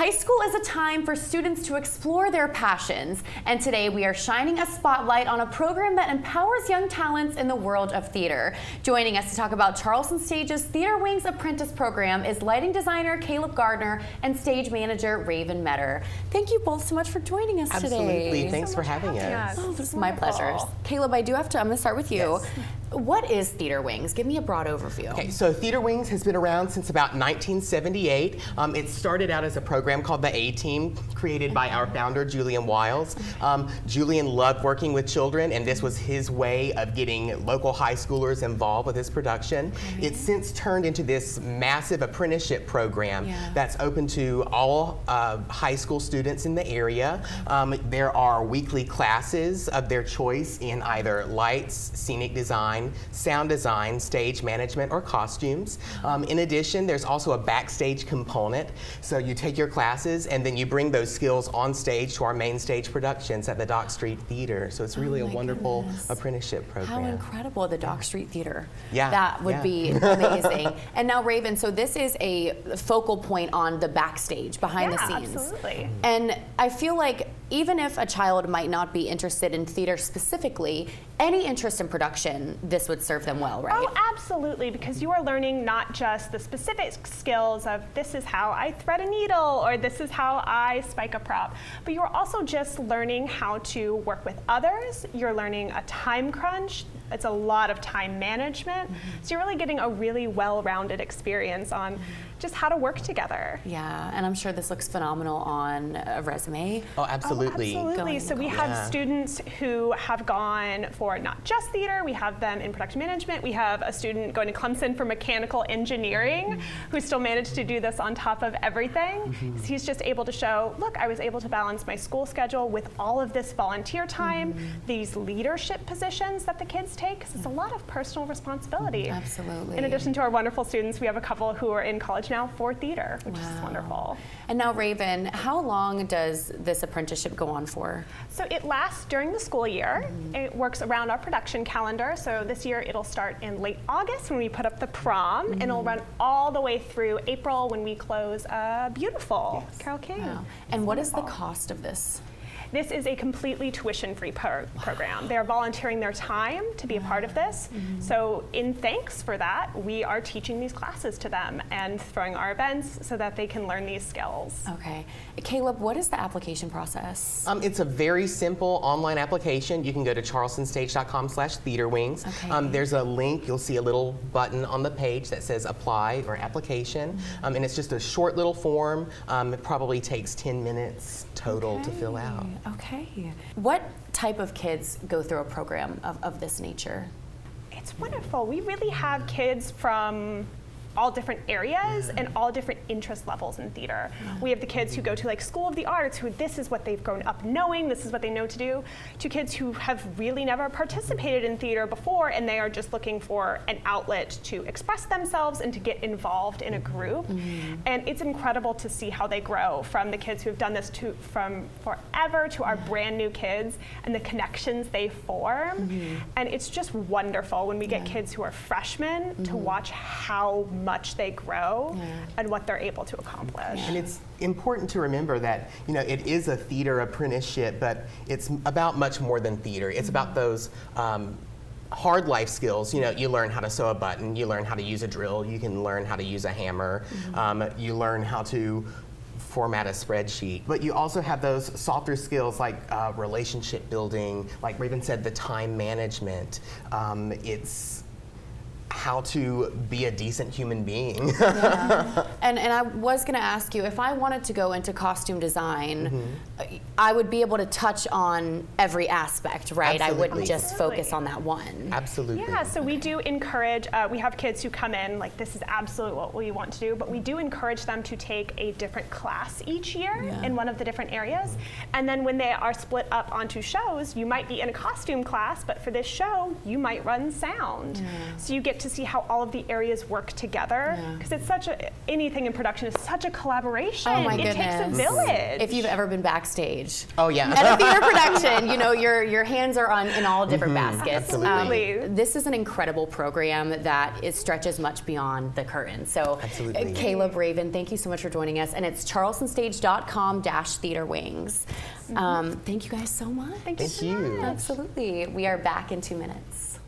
High school is a time for students to explore their passions, and today we are shining a spotlight on a program that empowers young talents in the world of theater. Joining us to talk about CharlestonStage's TheatreWings Apprentice program is lighting designer Garner and stage manager Ravyn Meador. Thank you both so much for joining us today. Absolutely, thanks for having us. Oh, this is my pleasure. Caleb, I'm going to start with you. Yes. What is TheatreWings? Give me a broad overview. Okay, so TheatreWings has been around since about 1978. It started out as a program called the A-Team, created by our founder, Julian Wiles. Julian loved working with children, and this was his way of getting local high schoolers involved with his production. It's since turned into this massive apprenticeship program that's open to all high school students in the area. There are weekly classes of their choice in either lights, scenic design, sound design, stage management, or costumes. In addition, there's also a backstage component. So you take your classes and then you bring those skills on stage to our main stage productions at the Dock Street Theater. So it's really a wonderful apprenticeship program. How incredible, the Dock Street Theater. Yeah. That would be amazing. And now, Ravyn, so this is a focal point on the backstage, behind the scenes. Absolutely. And I feel like even if a child might not be interested in theater specifically, any interest in production, this would serve them well, right? Oh, absolutely, because you are learning not just the specific skills of this is how I thread a needle or this is how I spike a prop, but you're also just learning how to work with others. You're learning a time crunch. It's a lot of time management. So you're really getting a really well-rounded experience on just how to work together. Yeah, and I'm sure this looks phenomenal on a resume. Oh, absolutely. Oh, absolutely. So we have students who have gone for not just theater, we have them in production management. We have a student going to Clemson for mechanical engineering who still managed to do this on top of everything. So he's just able to show, look, I was able to balance my school schedule with all of this volunteer time, these leadership positions that the kids take, because it's a lot of personal responsibility. Absolutely. In addition to our wonderful students, we have a couple who are in college now for theater, which is wonderful. And now, Ravyn, how long does this apprenticeship go on for? So it lasts during the school year. It works around our production calendar. So this year it'll start in late August when we put up the prom, and it'll run all the way through April when we close Beautiful, Carole King. Wow. And what is the cost of this? This is a completely tuition-free program. They're volunteering their time to be a part of this. So in thanks for that, we are teaching these classes to them and throwing our events so that they can learn these skills. Okay. Caleb, what is the application process? It's a very simple online application. You can go to charlestonstage.com/theatrewings. There's a link. You'll see a little button on the page that says apply or application. And it's just a short little form. It probably takes 10 minutes total to fill out. Okay. What type of kids go through a program of this nature? It's wonderful. We really have kids from all different areas and all different interest levels in theater. We have the kids who go to like School of the Arts, who this is what they've grown up knowing, this is what they know to do, to kids who have really never participated in theater before and they are just looking for an outlet to express themselves and to get involved in a group. And it's incredible to see how they grow from the kids who have done this from forever to our brand new kids and the connections they form. And it's just wonderful when we get kids who are freshmen to watch how much they grow and what they're able to accomplish. And it's important to remember that, you know, it is a theater apprenticeship, but it's about much more than theater. It's about those hard life skills. You know, you learn how to sew a button, you learn how to use a drill, you can learn how to use a hammer, you learn how to format a spreadsheet, but you also have those softer skills like relationship building, like Ravyn said, the time management. It's how to be a decent human being. And I was going to ask you, if I wanted to go into costume design, I would be able to touch on every aspect, right? Absolutely. I wouldn't just focus on that one. Absolutely. Yeah, so we do encourage, we have kids who come in like this is absolutely what we want to do, but we do encourage them to take a different class each year in one of the different areas. And then when they are split up onto shows, you might be in a costume class, but for this show, you might run sound. So you get to see how all of the areas work together, because it's such a, anything in production is such a collaboration. Oh my it takes a goodness. village. If you've ever been backstage Oh yeah. at a theater production, you know your hands are in all different baskets. Absolutely. This is an incredible program that stretches much beyond the curtain. So, Absolutely. Caleb, Ravyn, thank you so much for joining us, and it's charlestonstage.com/TheatreWings. Thank you guys so much. Thank you. Thank you. Absolutely. We are back in 2 minutes.